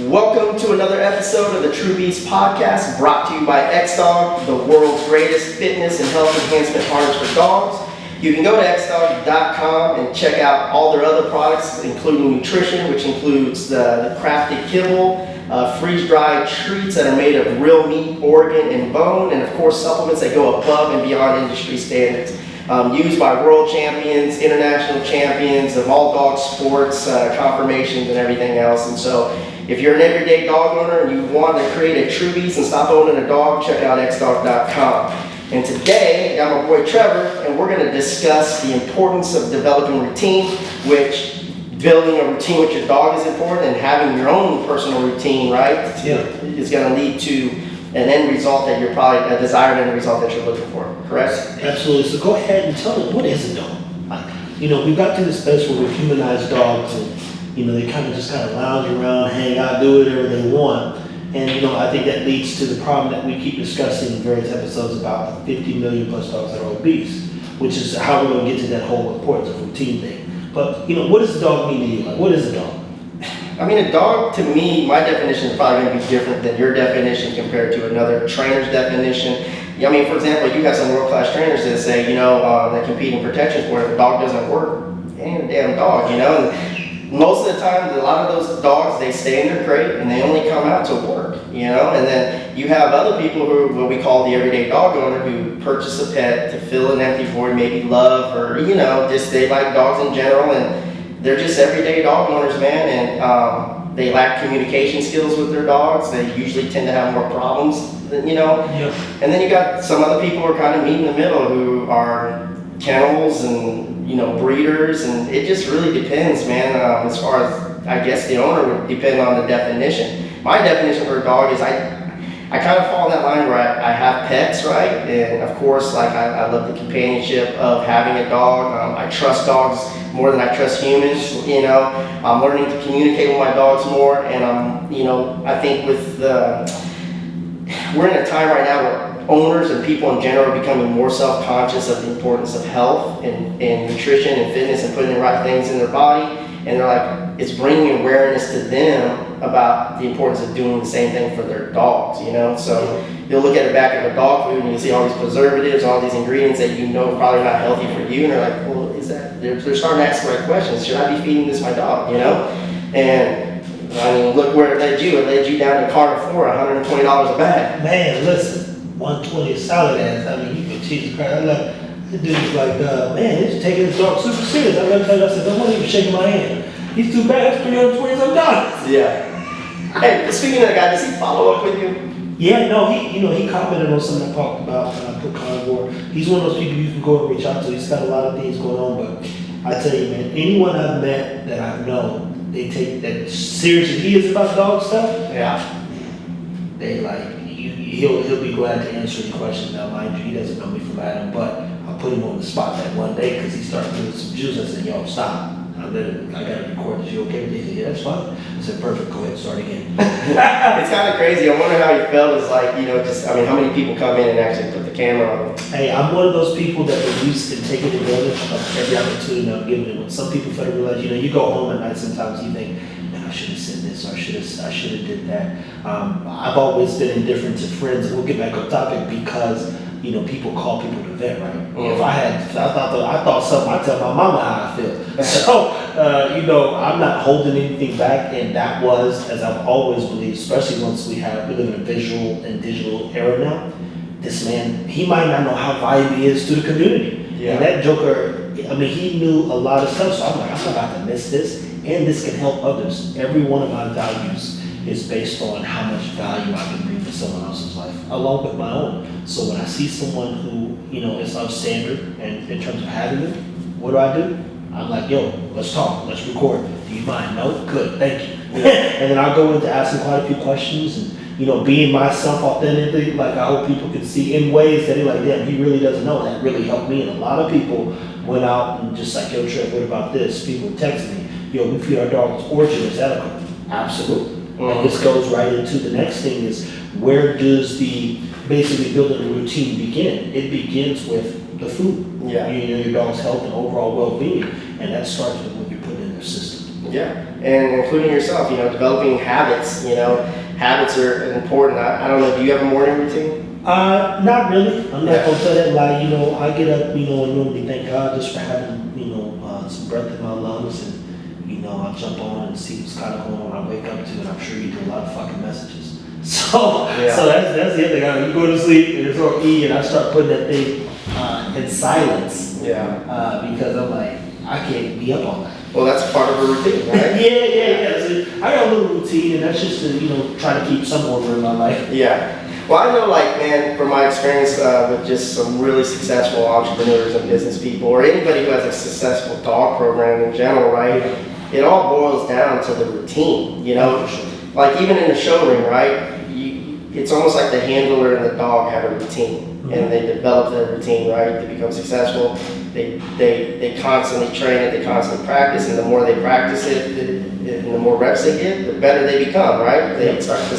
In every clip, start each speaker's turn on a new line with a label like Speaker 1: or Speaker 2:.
Speaker 1: Welcome to another episode of the True Beast Podcast, brought to you by Xdog, the world's greatest fitness and health enhancement harness for dogs. You can go to xdog.com and check out all their other products, including nutrition, which includes the crafted kibble, freeze-dried treats that are made of real meat, organ, and bone, and of course supplements that go above and beyond industry standards. Used by world champions, international champions of all dog sports, conformations, and everything else. And so if you're an everyday dog owner and you want to create a True Beast and stop owning a dog, check out xdog.com. And today, I got my boy Trevor, and we're going to discuss the importance of developing routine, which building a routine with your dog is important, and having your own personal routine, right, is going to lead to an end result that you're probably, a desired end result that you're looking for, correct?
Speaker 2: Absolutely. So go ahead and tell them, what is a dog? We got to this space where we humanize dogs, and, they kind of lounge around, hang out, do whatever they want. And, I think that leads to the problem that we keep discussing in various episodes about 50 million plus dogs that are obese, which is how we're going to get to that whole importance of routine thing. But, what does a dog mean to you? Like, what is a dog?
Speaker 1: I mean, a dog, to me, my definition is probably going to be different than your definition compared to another trainer's definition. I mean, for example, you have some world-class trainers that say, that compete in protection sport, if a dog doesn't work, it ain't a damn dog, And most of the time, a lot of those dogs, they stay in their crate and they only come out to work, And then you have other people who, what we call the everyday dog owner, who purchase a pet to fill an empty void, maybe love, or, just they like dogs in general, and they're just everyday dog owners, man, and they lack communication skills with their dogs. They usually tend to have more problems, than.
Speaker 2: Yep.
Speaker 1: And then you got some other people who are kind of meet in the middle, who are kennels and, breeders, and it just really depends, man. As far as, I guess, the owner would depend on the definition. My definition for a dog is I kind of fall in that line where I have pets, right? And of course, I love the companionship of having a dog. I trust dogs more than I trust humans, I'm learning to communicate with my dogs more, and I think we're in a time right now where owners and people in general are becoming more self-conscious of the importance of health and nutrition and fitness and putting the right things in their body, and they're like, it's bringing awareness to them about the importance of doing the same thing for their dogs, So you'll look at the back of a dog food and you see all these preservatives, all these ingredients that probably not healthy for you, and they're like, well, they're starting to ask the right questions. Should I be feeding this my dog, And I mean, look where it led you. It led you down to Carter 4, $120 a bag.
Speaker 2: Man, listen, 120 is solid ass. I mean, you can Jesus Christ. I love the dude's like, man, he's taking his dog super serious. I said, don't want even shaking my hand. He's too bad. It's $320.
Speaker 1: Yeah. Hey, speaking of that guy, does he follow up with you?
Speaker 2: Yeah, no, he commented on something I talked about when I put carnivore. He's one of those people you can go and reach out to. He's got a lot of things going on, but I tell you, man, anyone I've met that I've known, they take that seriously. He is about dog stuff.
Speaker 1: Yeah.
Speaker 2: They he'll be glad to answer any questions. Now, mind you, he doesn't know me from Adam, but I put him on the spot that one day because he started doing some juice. I said, yo, stop. I got to record this. You okay with this? He said, yeah, that's fine. I said, perfect. Go ahead, start again.
Speaker 1: It's kind of crazy. I wonder how you felt. It's like, how many people come in and actually put the camera on?
Speaker 2: Hey, I'm one of those people that believes in taking advantage of every opportunity I'm given it. When some people fail to realize, you go home at night sometimes you think, man, I should have said this, or I should have did that. I've always been indifferent to friends, and we'll get back on topic because people call people to vent, right? Mm-hmm. If I thought something, I'd tell my mama how I feel. So, I'm not holding anything back, and that was, as I've always believed, especially once we live in a visual and digital era now. This man, he might not know how valuable he is to the community. Yeah. And that joker, he knew a lot of stuff, so I'm like, I'm not about to miss this, and this can help others. Every one of my values is based on how much value I can bring to someone else's life, along with my own. So when I see someone who, is of standard and in terms of having it, what do? I'm like, yo, let's talk, let's record. Do you mind? No? Good, thank you. Yeah. And then I'll go into asking quite a few questions and, being myself authentically, like I hope people can see in ways that they're like, damn, he really doesn't know. That really helped me. And a lot of people went out and just like, yo, Trev, what about this? People texted me, yo, we feed our dogs origin, is that okay? Absolutely. Mm-hmm. And this goes right into the next thing is, where does basically building a routine begin? It begins with the food. Yeah. Your dog's health and overall well-being, and that starts with what you're putting in their system.
Speaker 1: Yeah, and including yourself, developing habits, habits are important. I don't know, do you have a morning routine?
Speaker 2: Not really. I'm not gonna tell that lie. I get up, and normally thank God just for having, some breath in my lungs, and I'll jump on and see what's kind of going on. I wake up to, and I'm sure you do a lot of fucking messages. So that's the other thing. You go to sleep and it's on E, and I start putting that thing in silence.
Speaker 1: Yeah.
Speaker 2: Because I'm like, I can't be up all night.
Speaker 1: Well, that's part of a routine, right?
Speaker 2: Yeah. So I got a little routine, and that's just to try to keep some order in my life.
Speaker 1: Yeah. Well, I know, man, from my experience with just some really successful entrepreneurs and business people, or anybody who has a successful dog program in general, right? It all boils down to the routine,
Speaker 2: For sure.
Speaker 1: Like even in the showroom, right? It's almost like the handler and the dog have a routine, and they develop their routine, right? They become successful. They constantly train it, they constantly practice, and the more they practice it, and the more reps they get, the better they become, right? They start to,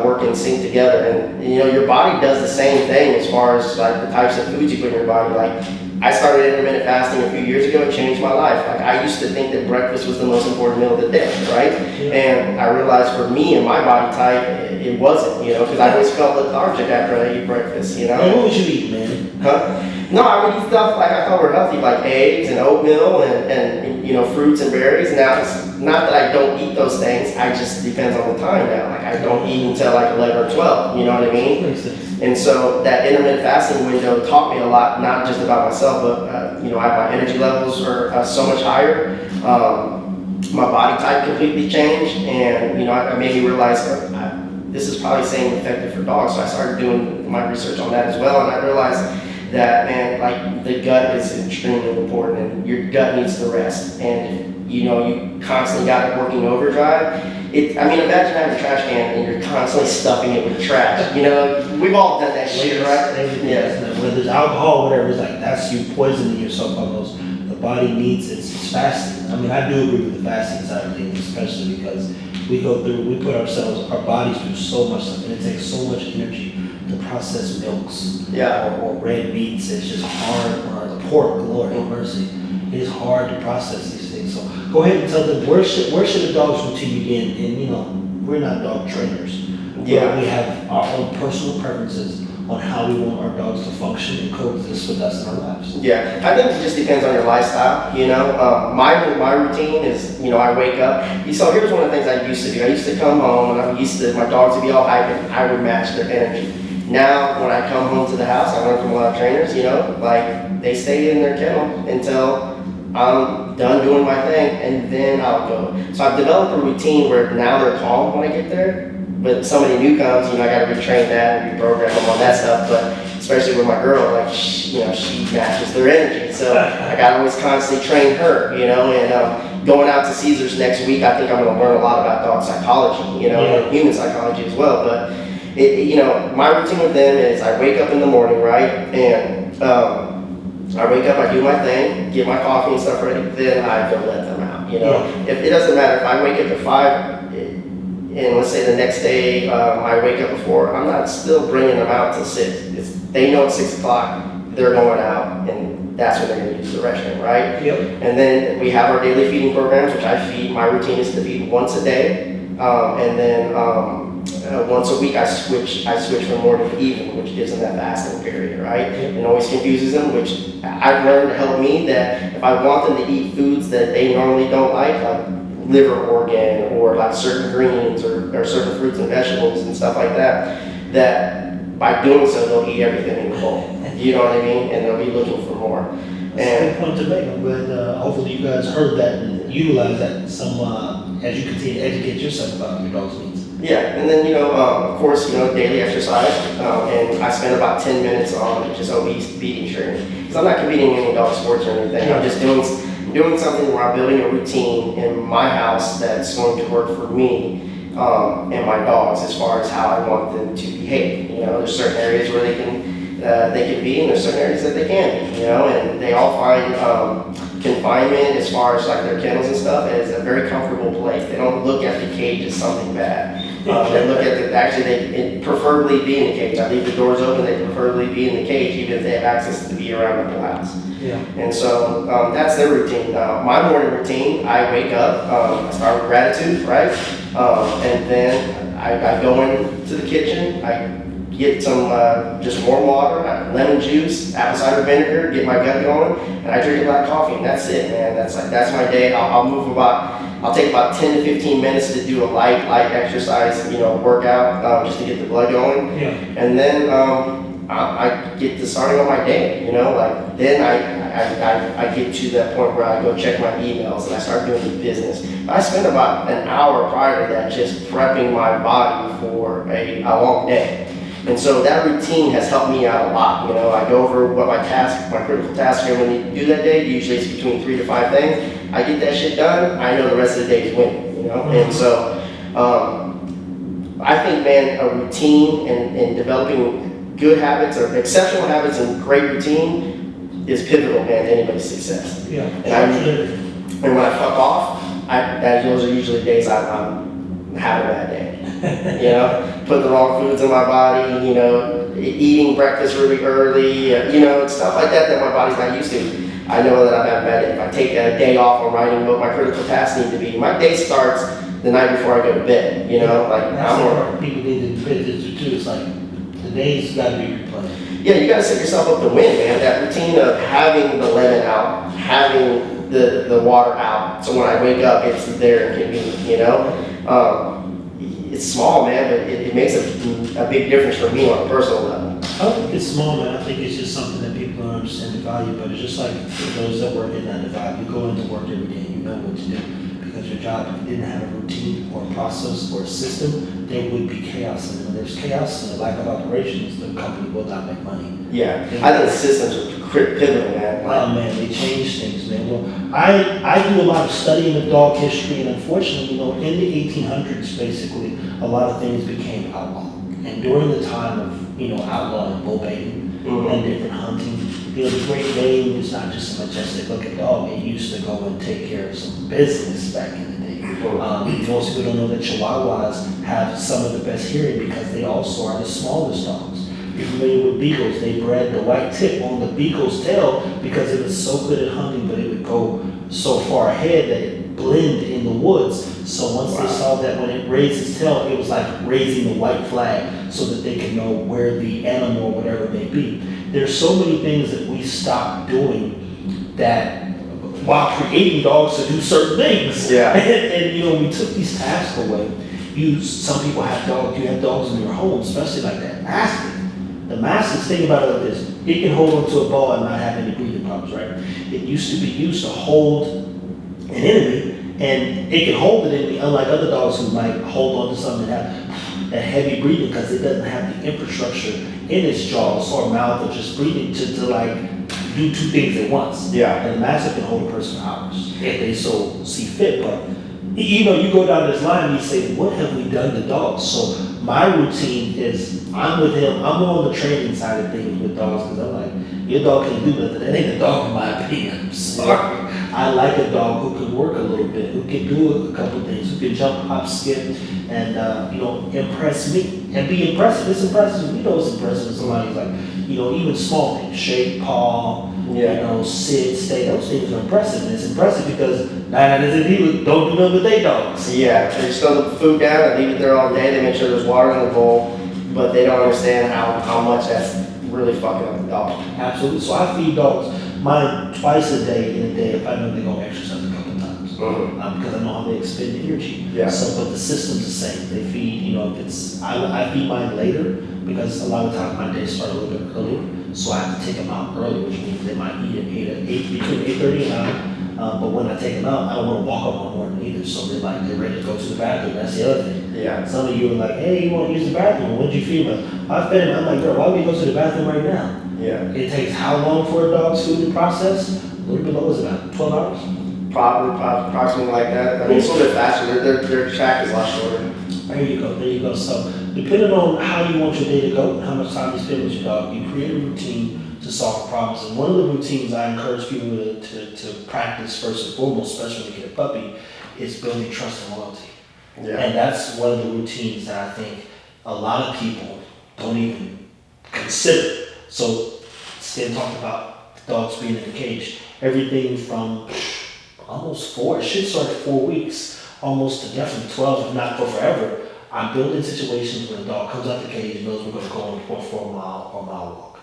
Speaker 1: work in sync together, and your body does the same thing as far as like the types of foods you put in your body. Like I started intermittent fasting a few years ago. It changed my life. Like I used to think that breakfast was the most important meal of the day, right? And I realized for me and my body type, it wasn't, because I always felt lethargic after I ate breakfast,
Speaker 2: Man, what would you eat, man?
Speaker 1: Huh? No, I would eat stuff like I thought were healthy, like eggs and oatmeal and fruits and berries. Now, it's not that I don't eat those things. I just depends on the time now. Like I don't eat until like 11 or 12. You know what I mean?
Speaker 2: Makes sense.
Speaker 1: And so that intermittent fasting window taught me a lot, not just about myself, but my energy levels are so much higher. My body type completely changed, and I made me realize this is probably same effective for dogs. So I started doing my research on that as well, and I realized that, man, like the gut is extremely important, and your gut needs the rest. And if you constantly got it working overdrive, imagine having a trash can and you're constantly stuffing it with trash. We've all done that shit, right?
Speaker 2: Yeah. Whether it's alcohol, whatever, it's like that's you poisoning yourself almost. The body needs it's fasting. I do agree with the fasting side of things, especially because we put our bodies through so much stuff, and it takes so much energy to process milks or red meats. It's just hard, or pork, Lord have mercy. It is hard to process these things. So go ahead and tell them where should the dog's routine begin? And we're not dog trainers.
Speaker 1: Yeah.
Speaker 2: But we have our own personal preferences on how we want our dogs to function and coexist with us in our lives.
Speaker 1: Yeah, I think it just depends on your lifestyle. My routine is, I wake up. So here's one of the things I used to do. I used to come home and I used to, my dogs would be all hyper. I would match their energy. Now, when I come home to the house, I learn from a lot of trainers, like they stay in their kennel until I'm done doing my thing, and then I'll go. So I've developed a routine where now they're calm when I get there. But somebody new comes, I got to retrain that and reprogram them on that stuff. But especially with my girl, like she matches their energy. So I got to always constantly train her, and going out to Caesars next week, I think I'm going to learn a lot about dog psychology, and human psychology as well. But my routine with them is I wake up in the morning, right, and I wake up, I do my thing, get my coffee and stuff ready, then I go let them out. If it doesn't matter if I wake up at 5. And let's say the next day I wake up before, I'm not still bringing them out till 6. They know at 6 o'clock they're going out, and that's when they're going to use the restroom, right?
Speaker 2: Yep.
Speaker 1: And then we have our daily feeding programs, which I feed. My routine is to feed once a day, and then once a week I switch from morning to evening, which gives them that fasting period, right?
Speaker 2: Yep.
Speaker 1: And always confuses them, which I've learned to help me that if I want them to eat foods that they normally don't like liver organ or like certain greens or certain fruits and vegetables and stuff like that by doing so they'll eat everything in the bowl. You know what I mean? And they'll be looking for more.
Speaker 2: That's a good point to make. I'm glad hopefully you guys heard that and utilize that as you continue to educate yourself about your dog's needs.
Speaker 1: Yeah, and then of course daily exercise, and I spend about 10 minutes on just obese beating training because I'm not competing in any dog sports or anything. I'm just doing something where I'm building a routine in my house that's going to work for me and my dogs as far as how I want them to behave. There's certain areas where they can be, and there's certain areas that they can't be. And they all find confinement as far as like their kennels and stuff is a very comfortable place. They don't look at the cage as something bad. They look at they preferably be in the cage. I leave the doors open, they preferably be in the cage even if they have access to be around the whole house.
Speaker 2: Yeah.
Speaker 1: And so that's their routine. My morning routine, I wake up, I start with gratitude, right? And then I go into the kitchen, I get some just warm water, lemon juice, apple cider vinegar, get my gut going, and I drink a black coffee, and that's it, man. That's my day. I'll take about 10 to 15 minutes to do a light exercise, workout, just to get the blood going.
Speaker 2: Yeah.
Speaker 1: And then I get to starting on my day, then I get to that point where I go check my emails and I start doing the business. I spend about an hour prior to that just prepping my body for a long day. And so that routine has helped me out a lot. I go over what my critical tasks are going to do that day. Usually it's between 3 to 5 things. I get that shit done, I know the rest of the day is winning, And so I think, man, a routine and developing good habits or exceptional habits and great routine is pivotal, man, to anybody's success.
Speaker 2: Yeah.
Speaker 1: And when I fuck off, those are usually days I'm having a bad day. Putting the wrong foods in my body, eating breakfast really early, stuff like that my body's not used to. I know that I'm having a bad day. If I take a day off on writing what my critical tasks need to be, my day starts the night before I go to bed,
Speaker 2: That's the part people need to pay attention to. It's like, the day's gotta be replenished.
Speaker 1: Yeah, you gotta set yourself up to win, man. That routine of having the lemon out, having the water out, so when I wake up, it's there and convenient, It's small, man, but it makes a big difference for me on a personal level.
Speaker 2: I don't think it's small, man. I think it's just something that people don't understand the value, but it's just like for those that work in that value. You go into work every day and you know what to do because your job, if you didn't have a routine or a process or a system, there would be chaos. And when there's chaos and a lack of operations, the company will not make money.
Speaker 1: Yeah, I think the systems are pivotal, man.
Speaker 2: Oh man, they change things, man. Well, I do a lot of studying of dog history, and unfortunately, in the 1800s, basically, a lot of things became outlawed. And during the time of, outlawing bull baiting and different hunting, the Great Dane is not just a majestic looking dog. It used to go and take care of some business back in the day. Most people don't know that Chihuahuas have some of the best hearing because they also are the smallest dogs. You're familiar with beagles. They bred the white tip on the beagle's tail because it was so good at hunting, but it would go so far ahead that it blend in the woods. So once they saw that when it raised its tail, it was like raising the white flag so that they could know where the animal or whatever may be. There's so many things that we stopped doing that while creating dogs to do certain things.
Speaker 1: Yeah.
Speaker 2: And we took these tasks away. Some people have dogs. You have dogs in your home, especially like that mastiff. The mastiff, think about it like this. It can hold onto a ball and not have any breathing problems, right? It used to be used to hold an enemy, and it can hold an enemy, unlike other dogs who might hold on to something and have that heavy breathing because it doesn't have the infrastructure in its jaws or mouth or just breathing to do two things at once.
Speaker 1: Yeah.
Speaker 2: And the mastiff can hold a person for hours if they so see fit. But you go down this line and you say, what have we done to dogs? So my routine is I'm with him. I'm on the training side of things with dogs because I'm like, your dog can't do nothing. That ain't a dog in my opinion. I'm sorry. I like a dog who can work a little bit, who can do a couple things, who can jump, hop, skip, and impress me and be impressive. It's impressive. It's impressive when somebody's like, even small things, shake, paw, sit, stay. Those things are impressive, and it's impressive because 9 out of 10 people don't do nothing with their dogs.
Speaker 1: Yeah, they just throw the food down and leave it there all day. They make sure there's water in the bowl, but they don't understand how much that's really fucking up the dog.
Speaker 2: Absolutely. So I feed dogs mine twice a day in a day if I know they're going to exercise a couple of times. Because I know how they expend energy.
Speaker 1: Yeah.
Speaker 2: So, but the system's the same. They feed, I feed mine later because a lot of times my days start a little bit earlier. So I have to take them out early, which means they might eat at 8, between 8:30 and 9. But when I take them out, I don't want to walk up on morning either. So they're ready to go to the bathroom. That's the other thing.
Speaker 1: Yeah.
Speaker 2: Some of you are like, hey, you want to use the bathroom? What'd you feed them? I fed him. I'm like, girl, why would we go to the bathroom right now?
Speaker 1: Yeah.
Speaker 2: It takes how long for a dog's food to process? A little bit lower, is it about 12 hours?
Speaker 1: Probably approximately like that. I mean, it's a little bit faster. Their track is a lot shorter.
Speaker 2: There you go. So depending on how you want your day to go and how much time you spend with your dog, you create a routine to to solving problems. And one of the routines I encourage people to practice first and foremost, especially when you get a puppy, is building trust and loyalty.
Speaker 1: Yeah.
Speaker 2: And that's one of the routines that I think a lot of people don't even consider. So Stan talked about dogs being in a cage. Everything from almost 4, it should start at 4 weeks, almost to definitely 12, if not for forever. I'm building situations where the dog comes out the cage and knows we're going to go on for a mile walk.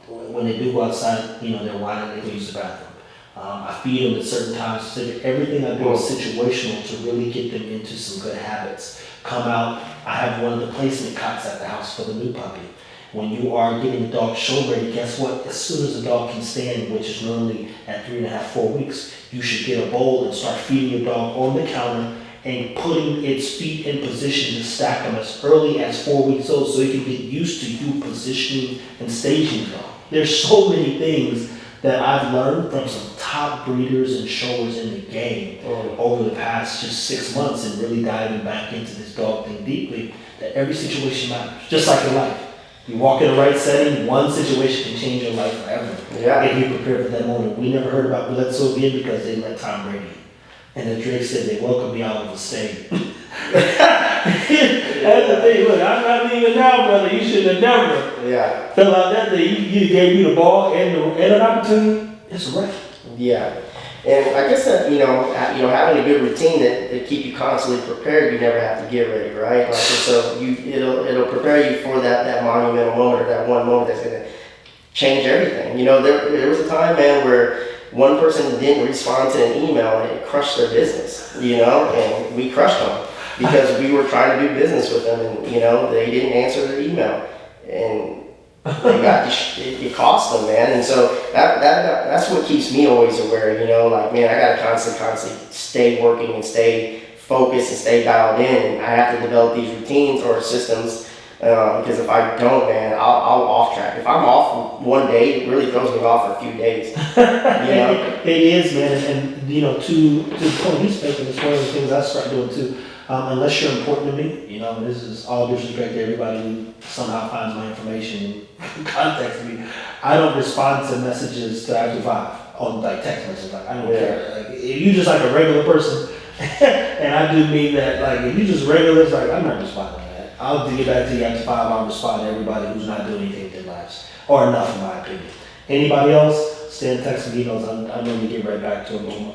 Speaker 2: When they do go outside, they're whining, they go use the bathroom. I feed them at certain times. Everything I do is situational to really get them into some good habits. Come out, I have one of the placement cots at the house for the new puppy. When you are getting the dog show ready, guess what? As soon as the dog can stand, which is normally at 3.5, 4 weeks, you should get a bowl and start feeding your dog on the counter and putting its feet in position to stack them as early as 4 weeks old so it can get used to you positioning and staging them. There's so many things that I've learned from some top breeders and showers in the game over the past just 6 months and really diving back into this dog thing deeply, that every situation matters, just like in life. You walk in the right setting, one situation can change your life forever.
Speaker 1: Yeah.
Speaker 2: If you prepare for that moment. We never heard about Bledsoe again because they let Tom Brady. And then Drake said they welcomed me out of the state. That's the thing, look, I'm not leaving now, brother. You should have never fell out that day. You gave me the ball and an opportunity. It's a wrap.
Speaker 1: Yeah. And I guess that, having a good routine that keep you constantly prepared, you never have to get ready, right? Like, so it'll prepare you for that monumental moment or that one moment that's going to change everything. There was a time, man, where one person didn't respond to an email and it crushed their business, and we crushed them because we were trying to do business with them and, they didn't answer their email. And it cost them, man. And so that's what keeps me always aware, man, I got to constantly stay working and stay focused and stay dialed in. And I have to develop these routines or systems because if I don't, man, I'll off track. If I'm off one day, it really throws me off for a few days.
Speaker 2: It is, man. And to the point he's making, it's one of the things I start doing too. Unless you're important to me, this is all disrespect to everybody who somehow finds my information and contacts me. I don't respond to messages to after 5 on text messages. I don't care. If you just a regular person, and I do mean that. If you just regular, it's I'm not responding to that. I'll get back to you after 5. I'll respond to everybody who's not doing anything with their lives or enough, in my opinion. Anybody else? Stan texts me, I normally get right back to him.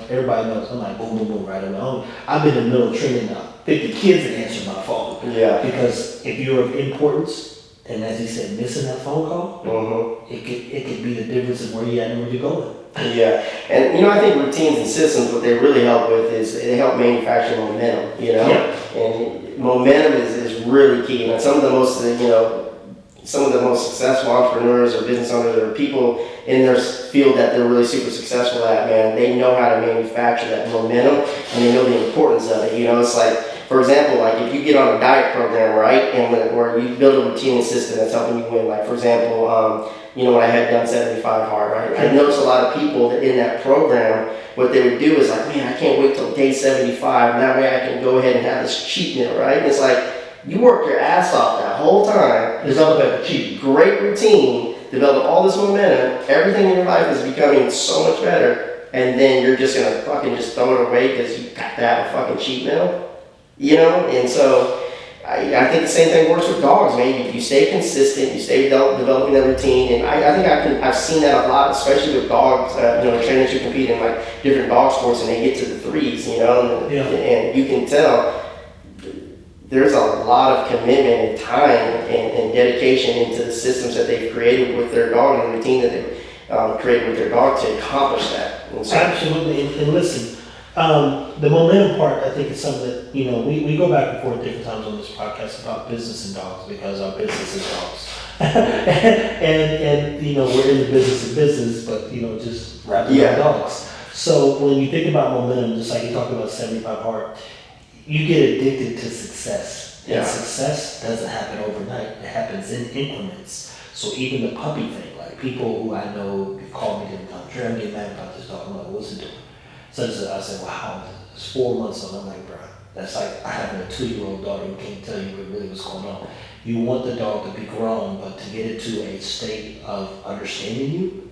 Speaker 2: Everybody knows. I'm boom, boom, boom, right away. I've been in the middle of training now. 50 kids that answer my phone. Yeah. Because if you're of importance, and as he said, missing that phone call, it could be the difference in where you're at and where you're going.
Speaker 1: Yeah, and I think routines and systems, what they really help with is they help manufacture momentum. And momentum is really key. And some of the most successful entrepreneurs or business owners or people in their field that they're really super successful at, man, they know how to manufacture that momentum and they know the importance of it. It's for example, if you get on a diet program, right, and where you build a routine and system that's helping you win, for example, when I had done 75 hard, right, I noticed a lot of people that in that program, what they would do is man, I can't wait till day 75, and that way I can go ahead and have this cheat meal, right? And it's you work your ass off that whole time, develop a great routine, develop all this momentum, everything in your life is becoming so much better, and then you're just going to fucking just throw it away because you got to have a fucking cheat meal, And so I think the same thing works with dogs, man. You stay consistent, you stay developing that routine, and I think I've seen that a lot, especially with dogs, trainers who compete in different dog sports and they get to the 3s, and you can tell there's a lot of commitment and time and dedication into the systems that they've created with their dog and the routine that they've created with their dog to accomplish that. So,
Speaker 2: absolutely, and listen, the momentum part, I think, is something that, we go back and forth different times on this podcast about business and dogs because our business is dogs. and we're in the business, but, just wrapping up dogs. So when you think about momentum, just like you talked about 75 hard, you get addicted to success. And success doesn't happen overnight. It happens in increments. So even the puppy thing, people who I know call me different times, I'm getting mad about this dog. I'm what's it doing? So I said, wow, it's 4 months old. I'm bro, That's like, I have a 2-year-old daughter who can't tell you really what's going on. You want the dog to be grown, but to get it to a state of understanding you,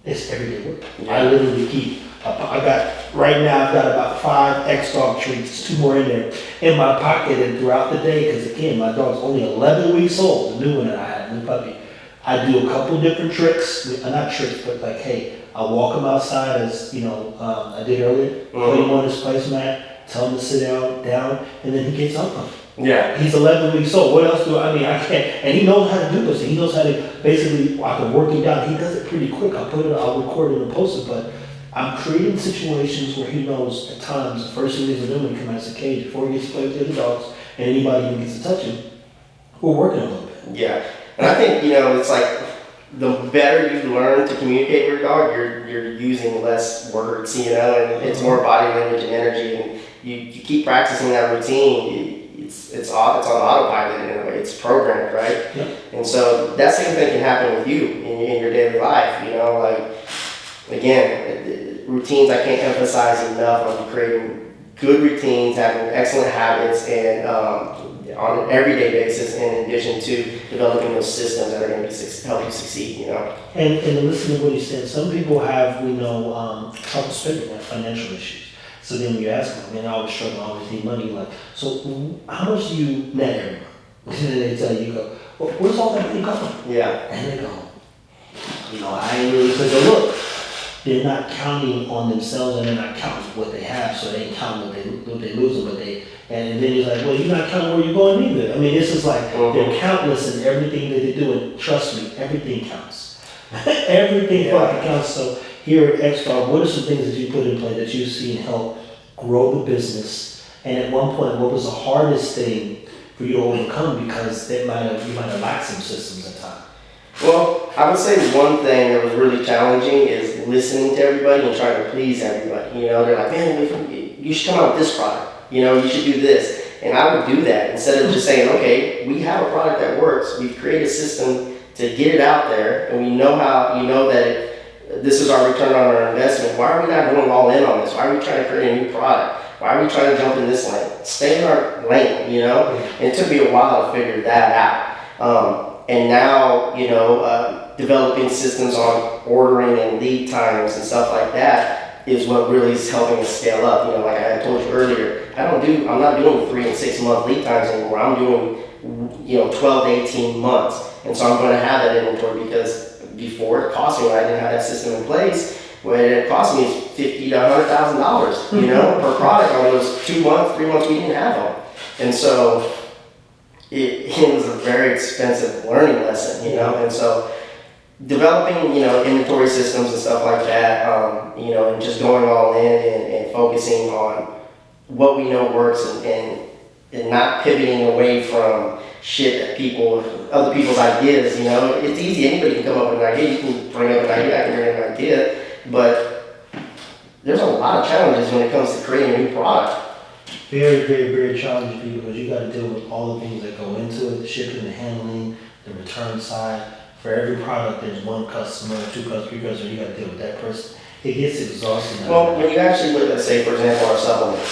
Speaker 2: it's everyday work.
Speaker 1: Yeah.
Speaker 2: I literally keep, right now I've got about 5 X-Dog treats, 2 more in there, in my pocket and throughout the day, because again, my dog's only 11 weeks old, the new one that I had, new puppy. I do a couple different tricks, not tricks, but like, hey, I'll walk him outside as, I did earlier, put him on his placemat, tell him to sit down, and then he gets up on it.
Speaker 1: Yeah.
Speaker 2: He's 11 weeks old. What else I can't, and he knows how to do this. He knows how to basically, I can work him down. He does it pretty quick. I'll record it and post it, but I'm creating situations where he knows at times the first thing he's going to do when he comes out of the cage, before he gets to play with the other dogs, and anybody even gets to touch him, we're working a little bit.
Speaker 1: Yeah. And I think, it's like, the better you learn to communicate with your dog, you're using less words, and it's more body language and energy, and you keep practicing that routine. It's on autopilot in a way. It's programmed, right?
Speaker 2: Yep.
Speaker 1: And so that same thing can happen with you in your daily life. Again, routines I can't emphasize enough on creating good routines, having excellent habits, and on an everyday basis, in addition to developing those systems that are going to help you succeed.
Speaker 2: And to listen to what he said, some people have, trouble spending, like financial issues. So then when you ask them, I always struggle, I always need money, like, so how much do you net every month? And then they tell you, go, well, where's all that money coming?
Speaker 1: Yeah.
Speaker 2: And they go, I ain't really took a look. They're not counting on themselves, and they're not counting what they have, so they ain't counting what they losing, and then he's like, well, you're not counting where you're going either. This is like, they're countless in everything that they do, and trust me, everything counts. Everything fucking counts. So here at X-Dog, what are some things that you put in place that you've seen help grow the business? And at one point, what was the hardest thing for you to overcome, because you might have lacked some systems at times?
Speaker 1: Well, I would say one thing that was really challenging is listening to everybody and trying to please everybody. They're like, man, you should come out with this product. You should do this. And I would do that instead of just saying, okay, we have a product that works. We've created a system to get it out there, and we know that this is our return on our investment. Why are we not going all in on this? Why are we trying to create a new product? Why are we trying to jump in this lane? Stay in our lane, And it took me a while to figure that out. And now, developing systems on ordering and lead times and stuff like that is what really is helping us scale up. Like I told you earlier, I'm not doing 3 and 6 month lead times anymore. I'm doing, 12 to 18 months. And so I'm going to have that inventory, because before it cost me, when I didn't have that system in place, what it cost me is $50,000 to $100,000, per product on those 2 months, 3 months we didn't have them. And so it was a very expensive learning lesson, and so developing, inventory systems and stuff like that, and just going all in and focusing on what we know works, and not pivoting away from shit that other people's ideas, It's easy, anybody can come up with an idea. You can bring up an idea, I can bring up an idea, but there's a lot of challenges when it comes to creating a new product.
Speaker 2: Very, very, very challenging, people, because you got to deal with all the things that go into it, the shipping, the handling, the return side. For every product, there's 1 customer, 2 customers, 3 customers, you got to deal with that person. It gets exhausting.
Speaker 1: Well, when you actually look at, say, for example, our supplements,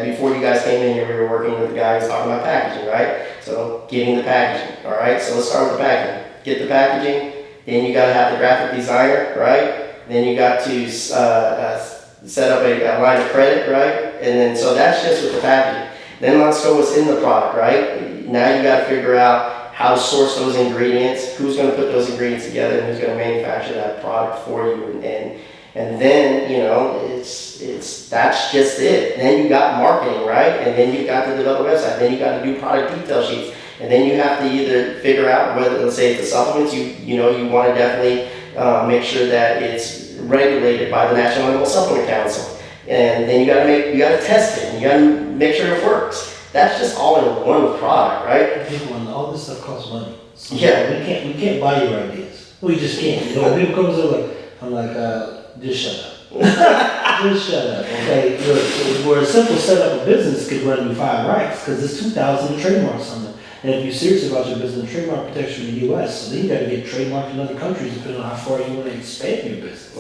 Speaker 1: before you guys came in here, we were working with the guys talking about packaging, right? So getting the packaging, all right? So let's start with the packaging. Get the packaging, then you got to have the graphic designer, right? Then you got to set up a line of credit, right? And then, so that's just with the packaging. Then let's go what's in the product, right? Now you got to figure out how to source those ingredients, who's going to put those ingredients together, and who's going to manufacture that product for you. And then, that's just it. Then you got marketing, right? And then you got to develop a website. Then you got to do product detail sheets. And then you have to either figure out whether, let's say, it's the supplements, you want to definitely make sure that it's regulated by the National Animal Supplement Council. And then you gotta test it, and you gotta make sure it works. That's just all in one product, right?
Speaker 2: People, all this stuff costs money. So
Speaker 1: Yeah.
Speaker 2: We can't buy your ideas. We just can't. People come to I'm like, just shut up. Just shut up, okay? Look, where a simple setup of business could run you 5 racks, because there's 2,000 trademarks on them. And if you're serious about your business, trademark protection in the U.S., so then you got to get trademarked in other countries depending on how far you want to expand your business.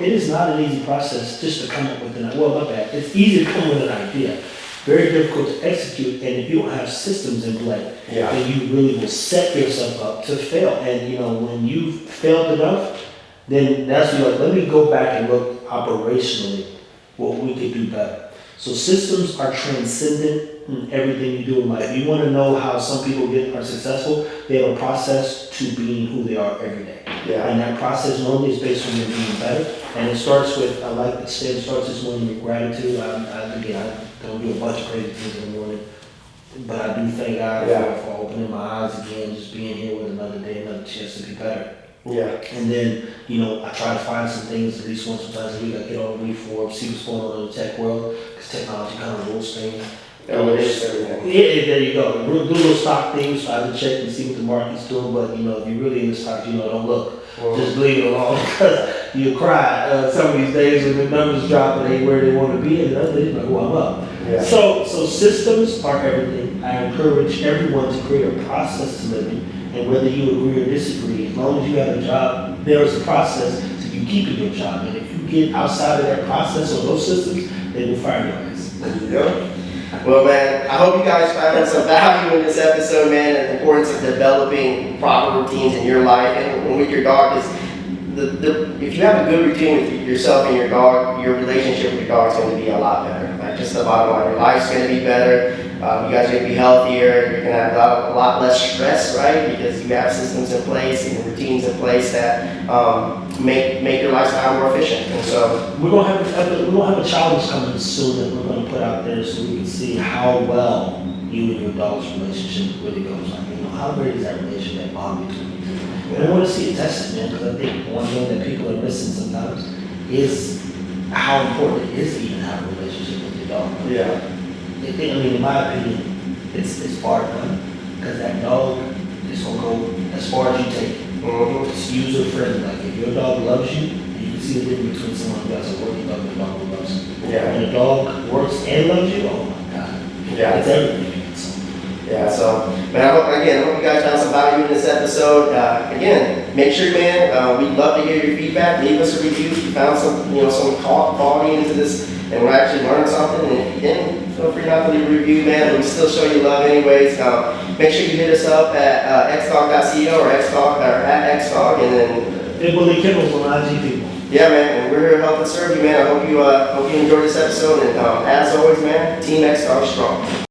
Speaker 2: It is not an easy process just to come up with my bad. It's easy to come with an idea. very difficult to execute, and if you don't have systems in play,
Speaker 1: Yeah.
Speaker 2: then you really will set yourself up to fail. And when you've failed enough, then that's when you're like, let me go back and look operationally what we could do better. So systems are transcendent in everything you do in life. You want to know how some people are successful, they have a process to being who they are every day.
Speaker 1: Yeah.
Speaker 2: And that process normally is based on them being better. And it starts with, I like to say, it starts this morning with gratitude. I don't do a bunch of crazy things in the morning, but I do thank God for opening my eyes again, just being here with another day, another chance to be better.
Speaker 1: Yeah.
Speaker 2: And then, I try to find some things at least once or twice a week. I get on read for, see what's going on in the tech world, because technology kind of rules things.
Speaker 1: It is everything.
Speaker 2: Yeah, there you go. Do little stock things, try to check and see what the market's doing, but if you're really in the stocks, don't look. Just leave it alone, because you cry some of these days when the numbers drop and ain't where they want to be, and other days like, well, I'm up.
Speaker 1: Yeah.
Speaker 2: So systems are everything. I encourage everyone to create a process to live in, and whether you agree or disagree, as long as you have a job, there is a process to you keeping your job. And if you get outside of that process or those systems, they will fire your ass.
Speaker 1: Yep. Well, man, I hope you guys found some value in this episode, man, and the importance of developing proper routines in your life and with your dog. Is if you have a good routine with yourself and your dog, your relationship with your dog is going to be a lot better. Like, just the bottom line, your life's going to be better. You guys are going to be healthier. You're going to have a lot less stress, right? Because you have systems in place and routines in place that make your lifestyle more efficient. And so
Speaker 2: we're gonna have a challenge coming soon that we're gonna put out there so we can see how well you and your dog's relationship really goes. Like, how great is that relationship, that bond between you? And I want to see it tested, man, because I think one thing that people are missing sometimes is how important it is to even have a relationship with your dog.
Speaker 1: Yeah.
Speaker 2: In my opinion, it's bar none, because that dog is gonna go as far as you take it. It's user friendly. Like, if your dog loves you, you can see the difference between someone who has a working dog and a dog who loves you.
Speaker 1: Yeah.
Speaker 2: When a dog works and loves you, oh my God.
Speaker 1: Yeah.
Speaker 2: It's everything.
Speaker 1: So, man, I hope you guys found some value in this episode. Again, make sure, man, we'd love to hear your feedback. Leave us a review if you found some quality into this and we actually learned something. And if you didn't, feel free not to leave a review, man, but we still show you love anyways. Make sure you hit us up at xdog.co or at xdog, and then
Speaker 2: Billy Kimball's on IG people.
Speaker 1: Yeah, man, and we're here to help and serve you, man. I hope you enjoyed this episode, and as always, man, Team X Dog strong.